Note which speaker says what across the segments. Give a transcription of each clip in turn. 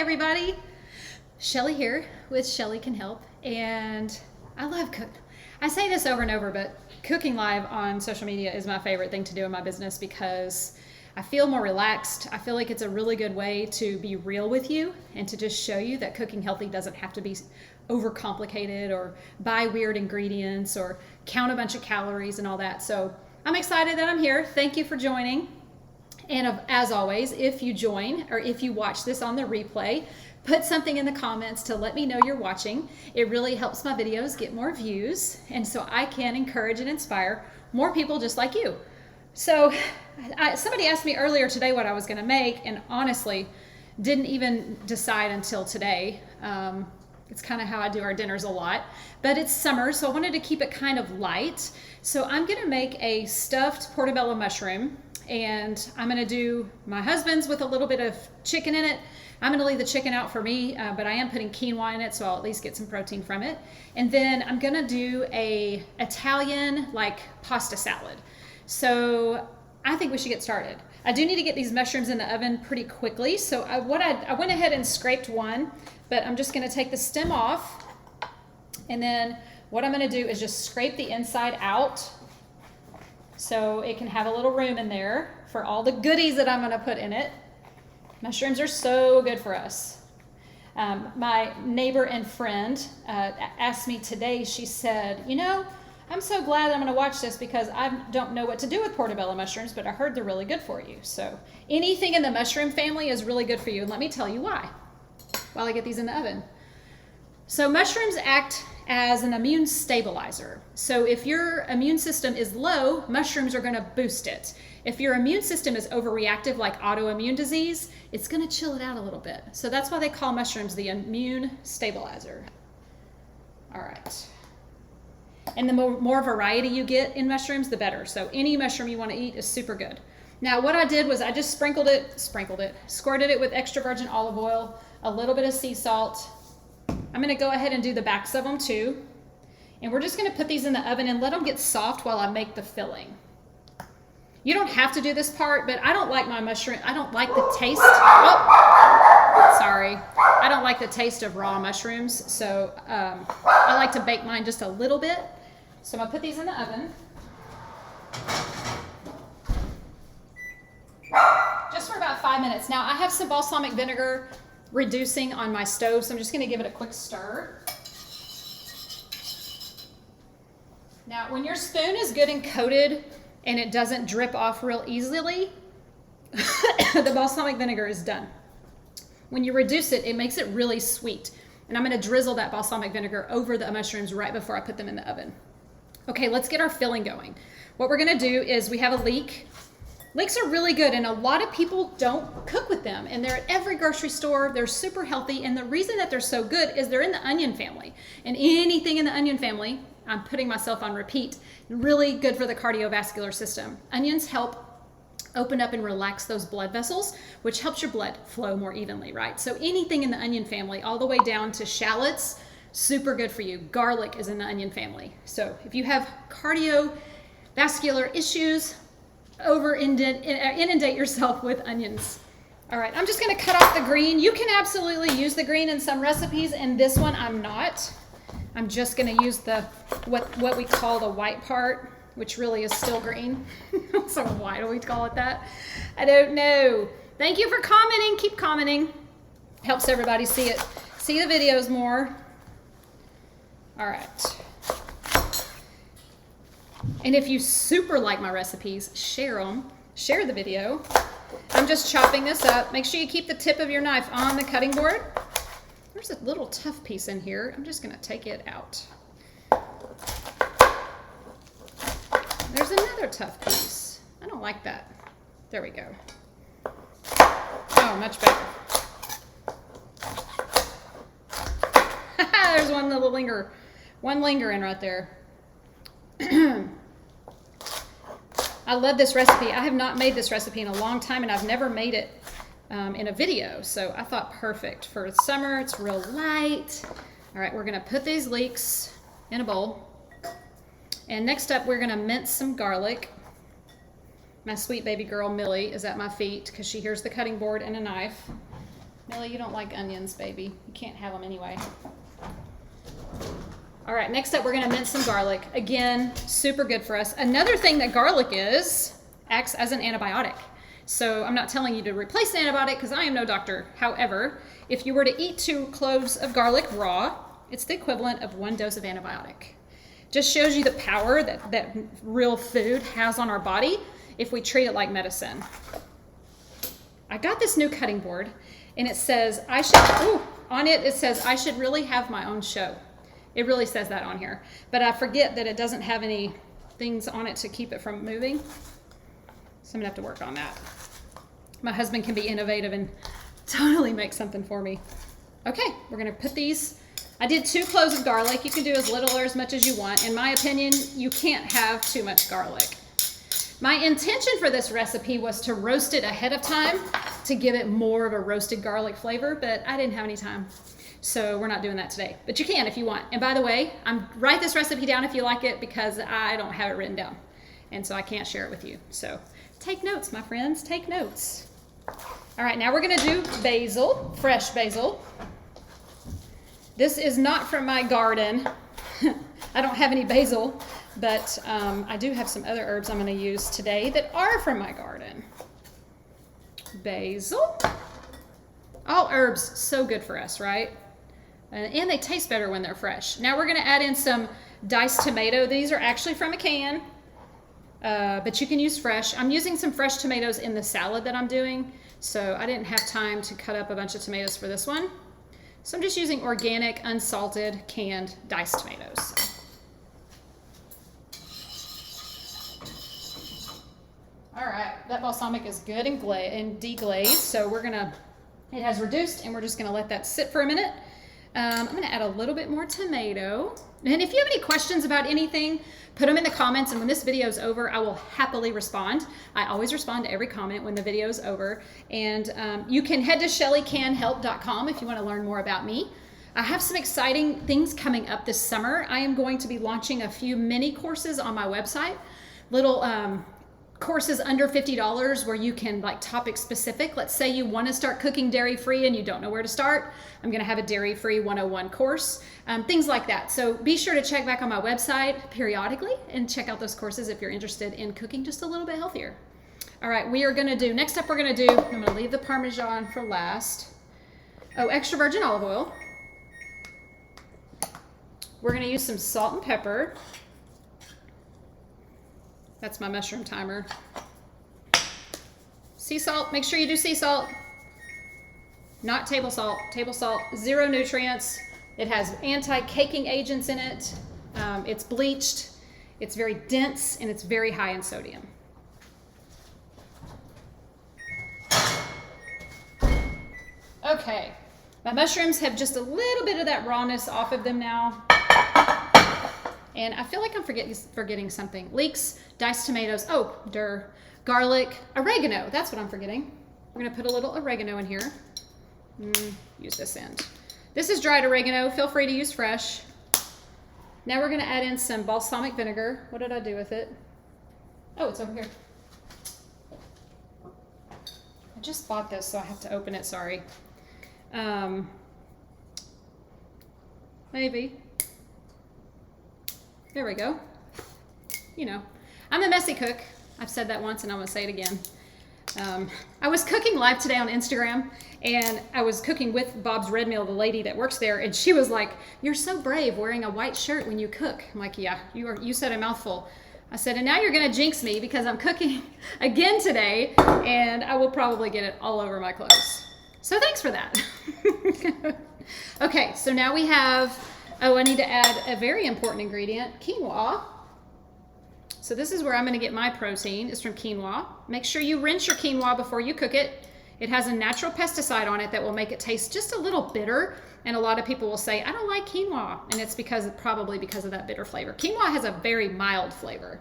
Speaker 1: everybody. Shelly here with Shelly Can Help, and I love cook. I say this over and over, but cooking live on social media is my favorite thing to do in my business because I feel more relaxed. I feel like it's a really good way to be real with you and to just show you that cooking healthy doesn't have to be overcomplicated or buy weird ingredients or count a bunch of calories and all that. So I'm excited that I'm here. Thank you for joining. And as always, if you join or if you watch this on the replay, put something in the comments to let me know you're watching. It really helps my videos get more views, and so I can encourage and inspire more people just like you. So somebody asked me earlier today what I was going to make, and honestly didn't even decide until today. It's kind of how I do our dinners a lot, but it's summer, so I wanted to keep it kind of light. So I'm going to make a stuffed portobello mushroom, and I'm going to do my husband's with a little bit of chicken in it. I'm going to leave the chicken out for me, but I am putting quinoa in it, so I'll at least get some protein from it. And then I'm going to do a Italian like pasta salad. So I think we should get started. I do need to get these mushrooms in the oven pretty quickly. So I went ahead and scraped one, but I'm just going to take the stem off. And then what I'm going to do is just scrape the inside out so it can have a little room in there for all the goodies that I'm going to put in it. Mushrooms are so good for us. My neighbor and friend asked me today, she said, you know, I'm so glad I'm going to watch this because I don't know what to do with portobello mushrooms, but I heard they're really good for you. So anything in the mushroom family is really good for you. And let me tell you why while I get these in the oven. So mushrooms act as an immune stabilizer. So if your immune system is low, mushrooms are going to boost it. If your immune system is overreactive like autoimmune disease, it's going to chill it out a little bit. So that's why they call mushrooms the immune stabilizer. All right. And the more variety you get in mushrooms, the better. So any mushroom you want to eat is super good. Now what I did was I just squirted it with extra virgin olive oil, a little bit of sea salt. I'm going to go ahead and do the backs of them too. And we're just going to put these in the oven and let them get soft while I make the filling. You don't have to do this part, but I don't like my mushroom. I don't like the taste. Oh, sorry. I don't like the taste of raw mushrooms. So I like to bake mine just a little bit. So I'm going to put these in the oven. Just for about 5 minutes. Now I have some balsamic vinegar reducing on my stove, so I'm just going to give it a quick stir. Now when your spoon is good and coated and it doesn't drip off real easily, the balsamic vinegar is done. When you reduce it, it makes it really sweet. And I'm going to drizzle that balsamic vinegar over the mushrooms right before I put them in the oven. Okay, let's get our filling going. What we're going to do is we have a leek. Leeks are really good, and a lot of people don't cook with them, and they're at every grocery store. They're super healthy, and the reason that they're so good is they're in the onion family. And anything in the onion family, I'm putting myself on repeat, really good for the cardiovascular system. Onions help open up and relax those blood vessels, which helps your blood flow more evenly, right? So anything in the onion family, all the way down to shallots, super good for you. Garlic is in the onion family. So if you have cardiovascular issues, inundate yourself with onions. All right, I'm just going to cut off the green. You can absolutely use the green in some recipes, and this one I'm not. I'm just going to use the what we call the white part, which really is still green. So why do we call it that? I don't know. Thank you for commenting. Keep commenting. Helps everybody see the videos more. All right. And if you super like my recipes, share them. Share the video. I'm just chopping this up. Make sure you keep the tip of your knife on the cutting board. There's a little tough piece in here. I'm just going to take it out. There's another tough piece. I don't like that. There we go. Oh, much better. There's one little lingering right there. I love this recipe. I have not made this recipe in a long time, and I've never made it in a video, so I thought perfect for summer. It's real light. All right, we're gonna put these leeks in a bowl, and next up we're gonna mince some garlic. My sweet baby girl Millie is at my feet because she hears the cutting board and a knife. Millie, you don't like onions, baby. You can't have them anyway. All right, next up, we're gonna mince some garlic. Again, super good for us. Another thing that garlic acts as an antibiotic. So I'm not telling you to replace an antibiotic because I am no doctor. However, if you were to eat 2 cloves of garlic raw, it's the equivalent of 1 dose of antibiotic. Just shows you the power that real food has on our body if we treat it like medicine. I got this new cutting board and it says on it says I should really have my own show. It really says that on here, but I forget that it doesn't have any things on it to keep it from moving. So I'm gonna have to work on that. My husband can be innovative and totally make something for me. Okay, we're gonna put these. I did 2 cloves of garlic. You can do as little or as much as you want. In my opinion, you can't have too much garlic. My intention for this recipe was to roast it ahead of time to give it more of a roasted garlic flavor, but I didn't have any time. So we're not doing that today, but you can if you want. And by the way, write this recipe down if you like it because I don't have it written down. And so I can't share it with you. So take notes, my friends, take notes. All right, now we're gonna do basil, fresh basil. This is not from my garden. I don't have any basil, but I do have some other herbs I'm gonna use today that are from my garden. Basil. All herbs, so good for us, right? And they taste better when they're fresh. Now we're gonna add in some diced tomato. These are actually from a can, but you can use fresh. I'm using some fresh tomatoes in the salad that I'm doing, so I didn't have time to cut up a bunch of tomatoes for this one. So I'm just using organic, unsalted, canned, diced tomatoes. All right, that balsamic is good and deglazed, so it has reduced, and we're just gonna let that sit for a minute. I'm gonna add a little bit more tomato. And if you have any questions about anything, put them in the comments, and when this video is over, I will happily respond. I always respond to every comment when the video is over. And you can head to shellycanhelp.com if you want to learn more about me. I have some exciting things coming up this summer. I am going to be launching a few mini courses on my website, little courses under $50 where you can topic specific. Let's say you want to start cooking dairy free and you don't know where to start. I'm going to have a dairy free 101 course, things like that. So be sure to check back on my website periodically and check out those courses if you're interested in cooking just a little bit healthier. All right, next up I'm going to leave the Parmesan for last. Oh, extra virgin olive oil. We're going to use some salt and pepper. That's my mushroom timer. Sea salt, make sure you do sea salt. Not table salt. Table salt, 0 nutrients. It has anti-caking agents in it. It's bleached. It's very dense, and it's very high in sodium. Okay, my mushrooms have just a little bit of that rawness off of them now. And I feel like I'm forgetting something. Leeks, diced tomatoes, garlic, oregano. That's what I'm forgetting. We're gonna put a little oregano in here. Use this end. This is dried oregano. Feel free to use fresh. Now we're gonna add in some balsamic vinegar. What did I do with it? Oh, it's over here. I just bought this, so I have to open it, sorry. Maybe. There we go. You know, I'm a messy cook. I've said that once and I'm gonna say it again. I was cooking live today on Instagram, and I was cooking with Bob's Red Mill, the lady that works there, and she was like, "You're so brave wearing a white shirt when you cook." I'm like, "Yeah, you said a mouthful." I said, "And now you're gonna jinx me because I'm cooking again today, and I will probably get it all over my clothes." So thanks for that. Okay, so now we have, I need to add a very important ingredient, quinoa. So this is where I'm gonna get my protein, is from quinoa. Make sure you rinse your quinoa before you cook it. It has a natural pesticide on it that will make it taste just a little bitter. And a lot of people will say, "I don't like quinoa." And it's probably because of that bitter flavor. Quinoa has a very mild flavor.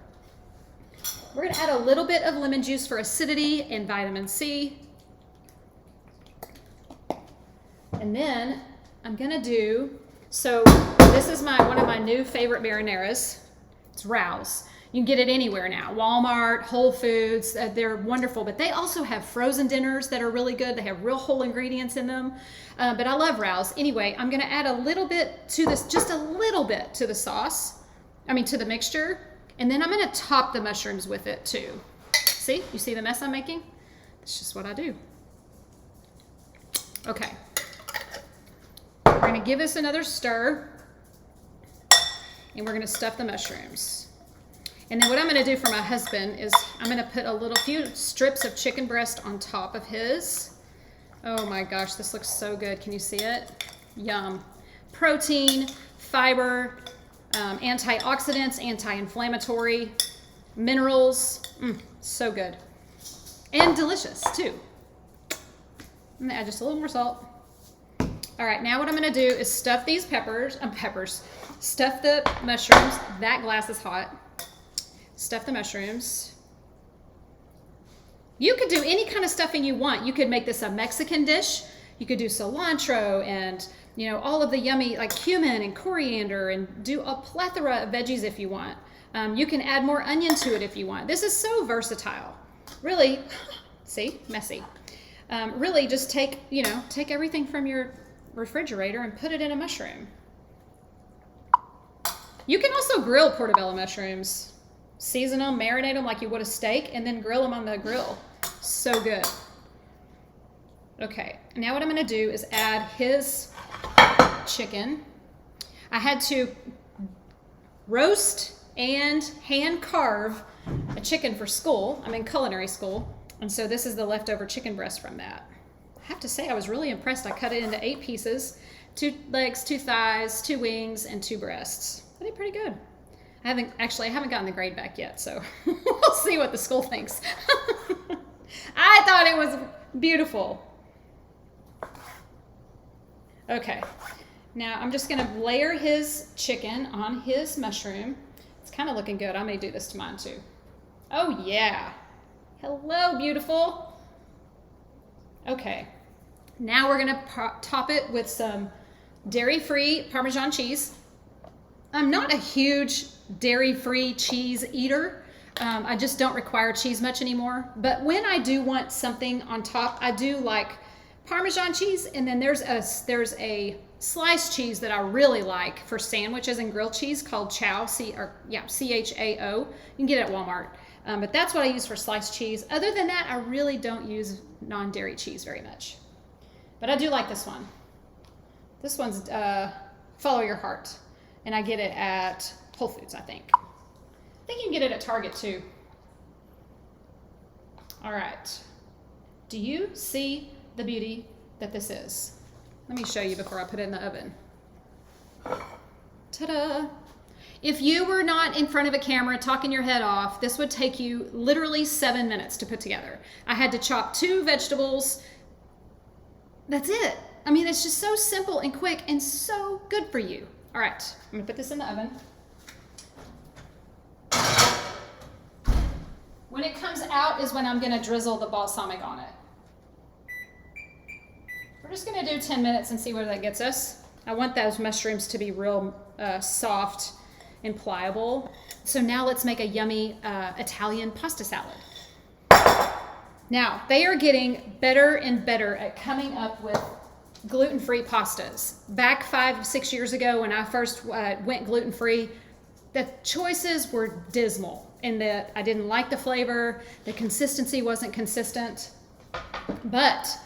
Speaker 1: We're gonna add a little bit of lemon juice for acidity and vitamin C. And then I'm gonna this is one of my new favorite marinaras. It's Rouse. You can get it anywhere now. Walmart, Whole Foods, they're wonderful. But they also have frozen dinners that are really good. They have real whole ingredients in them. But I love Rouse. Anyway, I'm going to add a little bit to this, just a little bit to the sauce. To the mixture. And then I'm going to top the mushrooms with it too. See? You see the mess I'm making? It's just what I do. Okay. We're going to give this another stir. And we're going to stuff the mushrooms. And then what I'm going to do for my husband is I'm going to put a few strips of chicken breast on top of his. Oh my gosh, this looks so good. Can you see it? Yum. Protein, fiber, antioxidants, anti-inflammatory, minerals. So good. And delicious too. I'm going to add just a little more salt. All right, now what I'm going to do is stuff these stuff the mushrooms. That glass is hot. Stuff the mushrooms. You could do any kind of stuffing you want. You could make this a Mexican dish. You could do cilantro and, all of the yummy, like cumin and coriander, and do a plethora of veggies if you want. You can add more onion to it if you want. This is so versatile. Really, see, messy. Really just take everything from your refrigerator and put it in a mushroom. You can also grill portobello mushrooms. Season them, marinate them like you would a steak, and then grill them on the grill. So good. Okay, now what I'm going to do is add his chicken. I had to roast and hand carve a chicken for school. I'm in culinary school, and so this is the leftover chicken breast from that. I have to say I was really impressed. I cut it into 8 pieces, 2 legs, 2 thighs, 2 wings, and 2 breasts. I did pretty good. I haven't gotten the grade back yet, so we'll see what the school thinks. I thought it was beautiful. Okay, now I'm just gonna layer his chicken on his mushroom. It's kind of looking good. I may do this to mine too. Oh yeah. Hello, beautiful. Okay, now we're gonna top it with some dairy-free Parmesan cheese. I'm not a huge dairy-free cheese eater. I just don't require cheese much anymore. But when I do want something on top, I do like Parmesan cheese, and then there's a sliced cheese that I really like for sandwiches and grilled cheese called Chao, C-H-A-O. You can get it at Walmart. But that's what I use for sliced cheese. Other than that, I really don't use non-dairy cheese very much. But I do like this one. This one's Follow Your Heart. And I get it at Whole Foods, I think. I think you can get it at Target too. All right. Do you see the beauty that this is? Let me show you before I put it in the oven. Ta-da! If you were not in front of a camera talking your head off, this would take you literally 7 minutes to put together. I had to chop 2 vegetables. That's it. It's just so simple and quick and so good for you. All right, I'm gonna put this in the oven. When it comes out is when I'm gonna drizzle the balsamic on it. We're just gonna do 10 minutes and see where that gets us. I want those mushrooms to be real soft and pliable. So now let's make a yummy Italian pasta salad. Now, they are getting better and better at coming up with gluten-free pastas. Back 5-6 years ago when I first went gluten-free, the choices were dismal in that I didn't like the flavor, the consistency wasn't consistent, but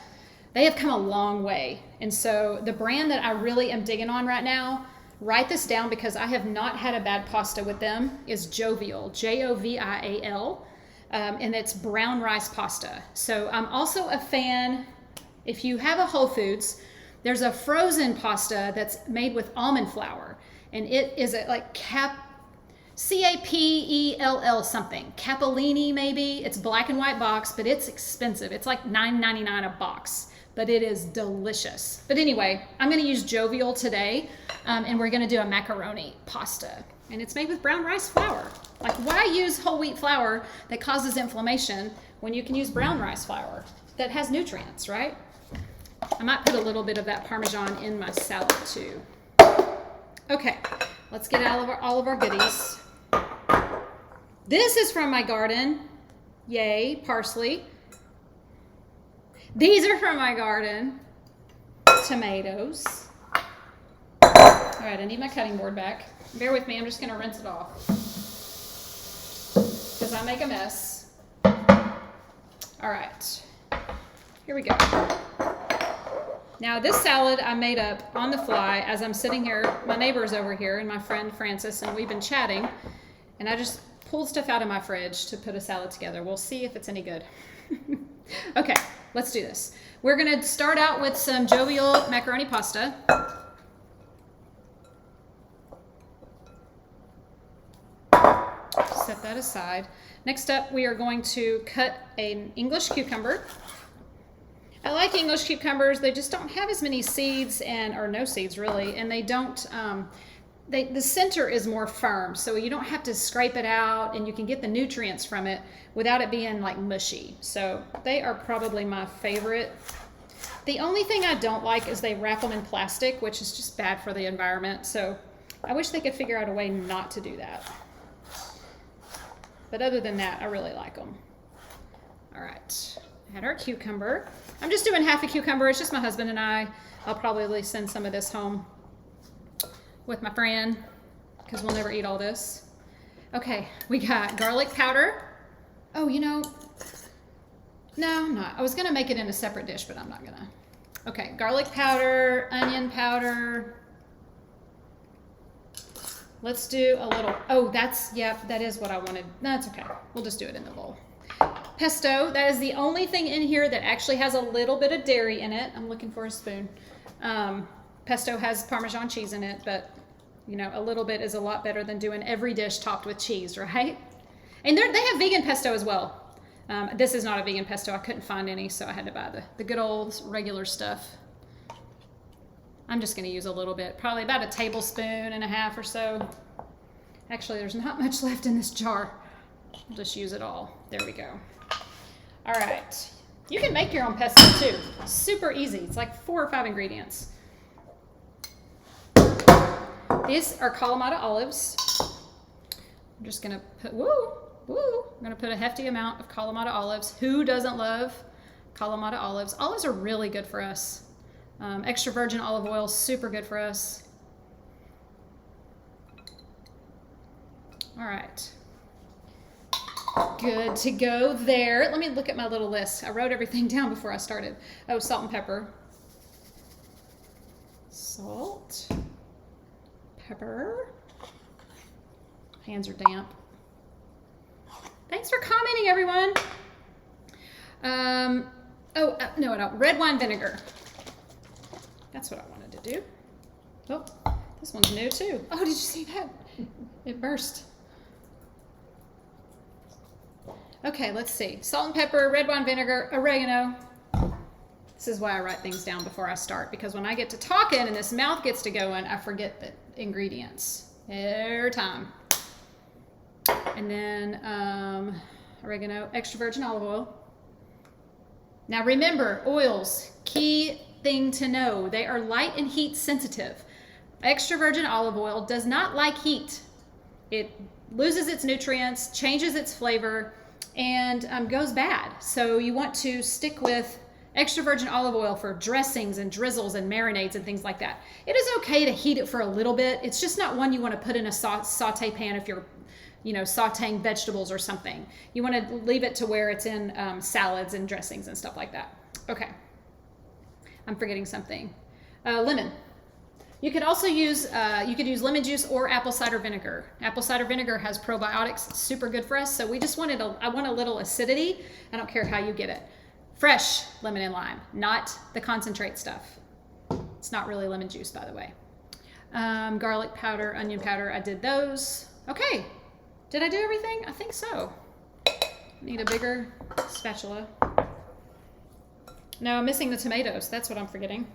Speaker 1: they have come a long way. And so the brand that I really am digging on right now, write this down because I have not had a bad pasta with them, is Jovial, Jovial, and it's brown rice pasta. So I'm also a fan. If you have a Whole Foods, there's a frozen pasta that's made with almond flour, and it is C-A-P-E-L-L something. Capellini maybe. It's black and white box, but it's expensive. It's like $9.99 a box, but it is delicious. But anyway, I'm gonna use Jovial today, and we're gonna do a macaroni pasta, and it's made with brown rice flour. Like, why use whole wheat flour that causes inflammation when you can use brown rice flour that has nutrients, right? I might put a little bit of that Parmesan in my salad too. Okay, let's get out of all of our goodies. This is from my garden. Yay, parsley. These are from my garden. Tomatoes. All right, I need my cutting board back. Bear with me, I'm just gonna rinse it off because I make a mess. All right, here we go. Now this salad I made up on the fly as I'm sitting here. My neighbor's over here and my friend Francis, and we've been chatting, and I just pulled stuff out of my fridge to put a salad together. We'll see if it's any good. Okay, let's do this. We're gonna start out with some jovial macaroni pasta. Set that aside. Next up, we are going to cut an English cucumber. I like English cucumbers. They just don't have as many seeds or no seeds really, and they don't. The center is more firm, so you don't have to scrape it out, and you can get the nutrients from it without it being like mushy. So they are probably my favorite. The only thing I don't like is they wrap them in plastic, which is just bad for the environment. So I wish they could figure out a way not to do that. But other than that, I really like them. All right, add our cucumber. I'm just doing half a cucumber. It's just my husband and I. I'll probably send some of this home with my friend because we'll never eat all this. Okay, we got garlic powder. Oh, no, I'm not. I was gonna make it in a separate dish, but I'm not gonna. Okay, garlic powder, onion powder. Let's do a little, that is what I wanted. That's okay. We'll just do it in the bowl. Pesto, that is the only thing in here that actually has a little bit of dairy in it. I'm looking for a spoon. Pesto has Parmesan cheese in it, but a little bit is a lot better than doing every dish topped with cheese, right? And they have vegan pesto as well. This is not a vegan pesto. I couldn't find any, so I had to buy the good old regular stuff. I'm just going to use a little bit, probably about a tablespoon and a half or so. Actually, there's not much left in this jar. I'll just use it all. There we go. All right. You can make your own pesto too. Super easy. It's like 4 or 5 ingredients. These are Kalamata olives. I'm just going to put, I'm going to put a hefty amount of Kalamata olives. Who doesn't love Kalamata olives? Olives are really good for us. Extra virgin olive oil, super good for us. All right. Good to go there. Let me look at my little list. I wrote everything down before I started. Oh, salt and pepper. Salt. Pepper. Hands are damp. Thanks for commenting, everyone. No, I don't. Red wine vinegar. That's what I wanted to do. Oh, this one's new too. Oh, did you see that? It burst. Okay, let's see. Salt and pepper, red wine vinegar, oregano. This is why I write things down before I start, because when I get to talking and this mouth gets to going, I forget the ingredients every time. And then oregano, extra virgin olive oil. Now remember, oils, key thing to know, they are light and heat sensitive. Extra virgin olive oil does not like heat. It loses its nutrients, changes its flavor, and goes bad. So you want to stick with extra virgin olive oil for dressings and drizzles and marinades and things like that. It is okay to heat it for a little bit. It's just not one you want to put in a saute pan if you're sauteing vegetables or something. You want to leave it to where it's in salads and dressings and stuff like that. Okay. I'm forgetting something. Lemon. You could also use lemon juice or apple cider vinegar. Apple cider vinegar has probiotics, it's super good for us. So we just I want a little acidity. I don't care how you get it. Fresh lemon and lime, not the concentrate stuff. It's not really lemon juice, by the way. Garlic powder, onion powder, I did those. Okay, did I do everything? I think so. Need a bigger spatula. No, I'm missing the tomatoes. That's what I'm forgetting.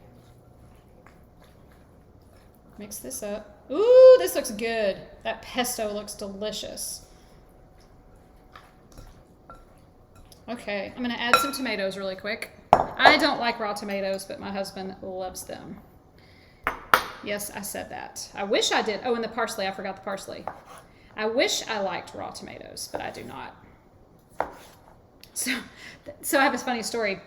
Speaker 1: Mix this up. Ooh, this looks good. That pesto looks delicious. Okay, I'm gonna add some tomatoes really quick. I don't like raw tomatoes, but my husband loves them. Yes, I said that. I wish I did. Oh, and the parsley, I forgot the parsley. I wish I liked raw tomatoes, but I do not. So I have a funny story.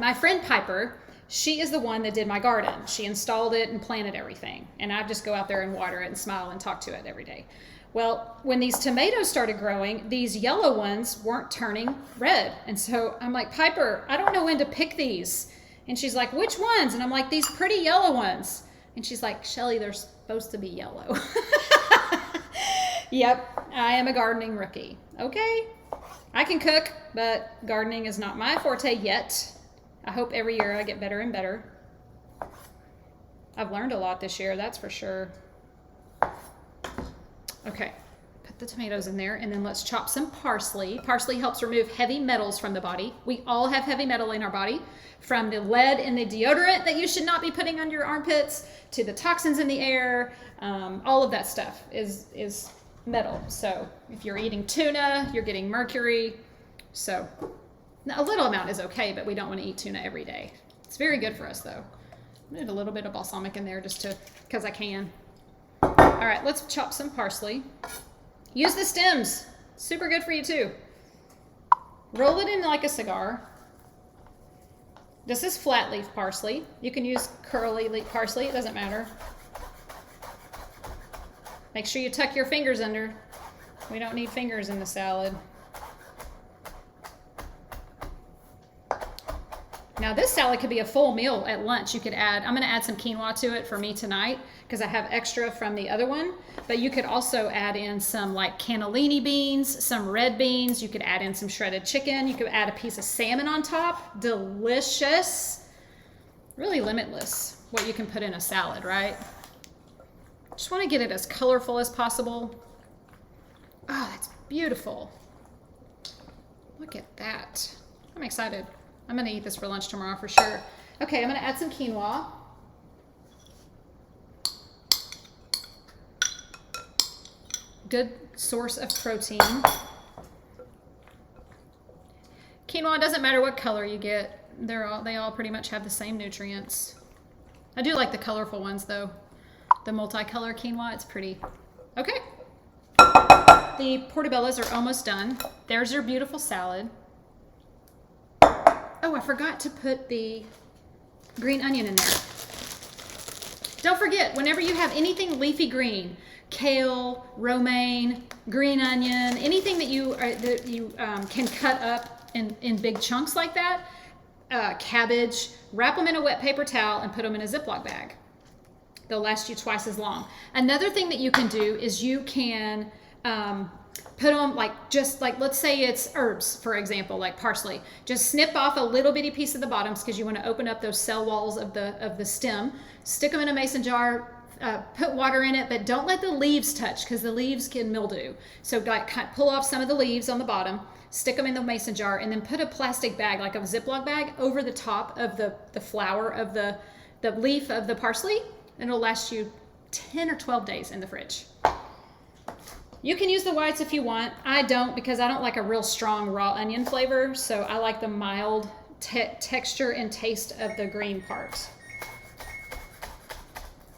Speaker 1: My friend Piper, she is the one that did my garden. She installed it and planted everything. And I just go out there and water it and smile and talk to it every day. Well, when these tomatoes started growing, these yellow ones weren't turning red. And so I'm like, Piper, I don't know when to pick these. And she's like, which ones? And I'm like, these pretty yellow ones. And she's like, Shelly, they're supposed to be yellow. Yep, I am a gardening rookie. Okay, I can cook, but gardening is not my forte yet. I hope every year I get better and better. I've learned a lot this year, that's for sure. Okay, put the tomatoes in there, and then let's chop some parsley. Parsley helps remove heavy metals from the body. We all have heavy metal in our body, from the lead in the deodorant that you should not be putting under your armpits, to the toxins in the air. All of that stuff is metal. So if you're eating tuna, you're getting mercury. So a little amount is okay, but we don't want to eat tuna every day. It's very good for us though. I'm gonna add a little bit of balsamic in there just because I can. All right, let's chop some parsley. Use the stems, super good for you too. Roll it in like a cigar. This is flat leaf parsley. You can use curly leaf parsley, it doesn't matter. Make sure you tuck your fingers under. We don't need fingers in the salad. Now this salad could be a full meal at lunch. You could add, I'm gonna add some quinoa to it for me tonight because I have extra from the other one, but you could also add in some like cannellini beans, some red beans. You could add in some shredded chicken. You could add a piece of salmon on top. Delicious. Really limitless what you can put in a salad, right? Just want to get it as colorful as possible. Oh, that's beautiful. Look at that. I'm excited. I'm going to eat this for lunch tomorrow for sure. Okay, I'm going to add some quinoa. Good source of protein. Quinoa, doesn't matter what color you get. They all pretty much have the same nutrients. I do like the colorful ones though. The multicolor quinoa, it's pretty. Okay. The portabellos are almost done. There's your beautiful salad. Oh, I forgot to put the green onion in there. Don't forget, whenever you have anything leafy green, kale, romaine, green onion, anything that you can cut up in big chunks like that, cabbage, wrap them in a wet paper towel and put them in a Ziploc bag. They'll last you twice as long. Another thing that you can do is you can put them just like, let's say it's herbs, for example, like parsley. Just snip off a little bitty piece of the bottoms because you want to open up those cell walls of the stem. Stick them in a mason jar, put water in it, but don't let the leaves touch because the leaves can mildew. So pull off some of the leaves on the bottom, stick them in the mason jar, and then put a plastic bag, like a Ziploc bag, over the top of the flower of the leaf of the parsley. And it'll last you 10 or 12 days in the fridge. You can use the whites if you want. I don't, because I don't like a real strong raw onion flavor. So I like the mild texture and taste of the green part.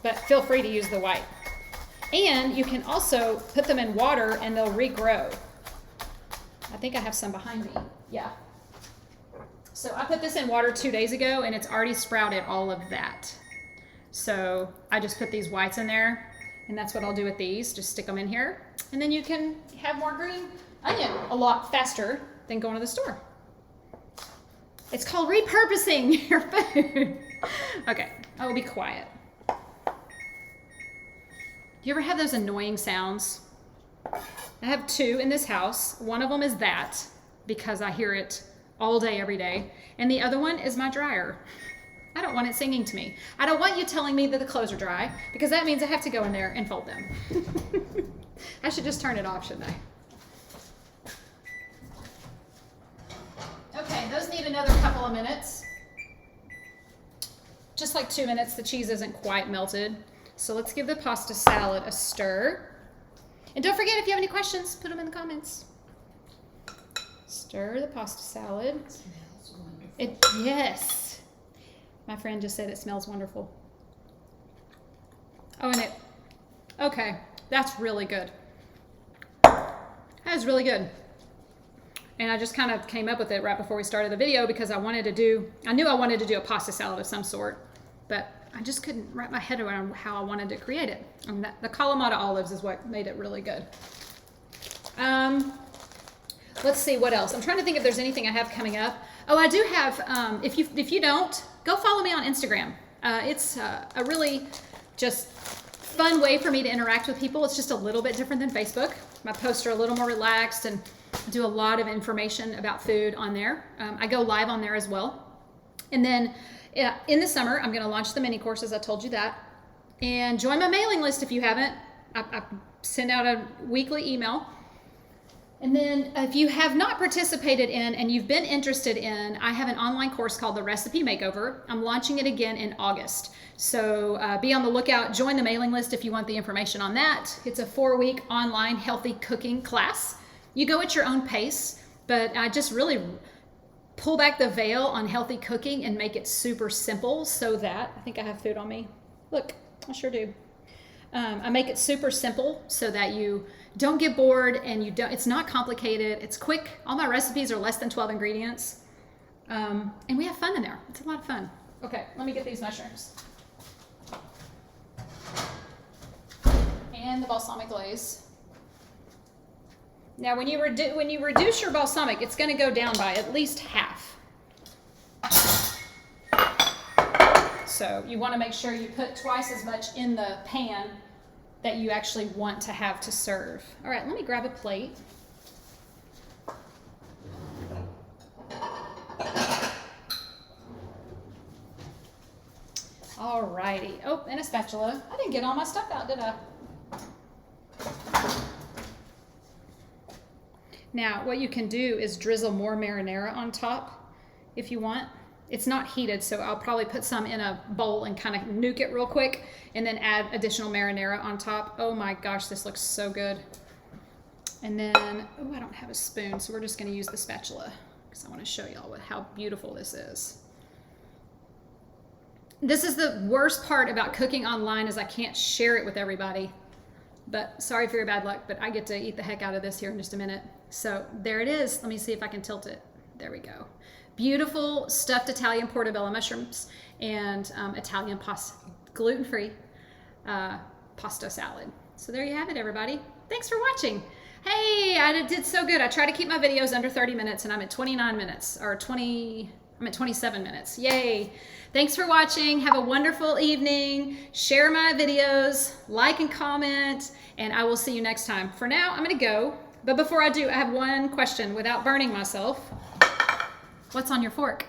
Speaker 1: But feel free to use the white. And you can also put them in water and they'll regrow. I think I have some behind me. Yeah. So I put this in water 2 days ago and it's already sprouted all of that. So I just put these whites in there, and that's what I'll do with these. Just stick them in here, and then you can have more green onion a lot faster than going to the store. It's called repurposing your food. Okay, I will be quiet. Do you ever have those annoying sounds? I have two in this house. One of them is that, because I hear it all day, every day. And the other one is my dryer. I don't want it singing to me. I don't want you telling me that the clothes are dry, because that means I have to go in there and fold them. I should just turn it off, shouldn't I? Okay, those need another couple of minutes. Just like 2 minutes, the cheese isn't quite melted. So let's give the pasta salad a stir. And don't forget, if you have any questions, put them in the comments. Stir the pasta salad. It smells wonderful. Yes. My friend just said it smells wonderful. Oh, and okay, that's really good. is really good. And I just kind of came up with it right before we started the video because I knew I wanted to do a pasta salad of some sort, but I just couldn't wrap my head around how I wanted to create it. And the Kalamata olives is what made it really good. Let's see what else. I'm trying to think if there's anything I have coming up. Oh, I do have, if you don't, go follow me on Instagram. It's a really just fun way for me to interact with people. It's just a little bit different than Facebook. My posts are a little more relaxed and do a lot of information about food on there. I go live on there as well. And then in the summer, I'm going to launch the mini courses. I told you that. And join my mailing list if you haven't. I send out a weekly email. And then if you have not participated in and you've been interested in, I have an online course called The Recipe Makeover. I'm launching it again in August. So be on the lookout. Join the mailing list if you want the information on that. It's a 4-week online healthy cooking class. You go at your own pace, but I just really pull back the veil on healthy cooking and make it super simple so that, I think I have food on me. Look, I sure do. I make it super simple so that you don't get bored and it's not complicated. It's quick. All my recipes are less than 12 ingredients. And we have fun in there. It's a lot of fun. Okay, let me get these mushrooms. And the balsamic glaze. Now, when you reduce your balsamic, it's going to go down by at least half. So you want to make sure you put twice as much in the pan that you actually want to have to serve. All right, let me grab a plate. All righty. Oh, and a spatula. I didn't get all my stuff out, did I? Now, what you can do is drizzle more marinara on top if you want. It's not heated, so I'll probably put some in a bowl and kind of nuke it real quick and then add additional marinara on top. Oh my gosh, this looks so good. And then, oh, I don't have a spoon, so we're just going to use the spatula because I want to show y'all how beautiful this is. This is the worst part about cooking online is I can't share it with everybody. But sorry for your bad luck, but I get to eat the heck out of this here in just a minute. So there it is. Let me see if I can tilt it. There we go. Beautiful stuffed Italian portobello mushrooms and Italian pasta, gluten-free pasta salad. So there you have it, everybody. Thanks for watching. Hey, I did so good. I try to keep my videos under 30 minutes and I'm at 29 minutes or I'm at 27 minutes. Yay. Thanks for watching. Have a wonderful evening. Share my videos, like and comment, and I will see you next time. For now, I'm going to go. But before I do, I have one question without burning myself. What's on your fork?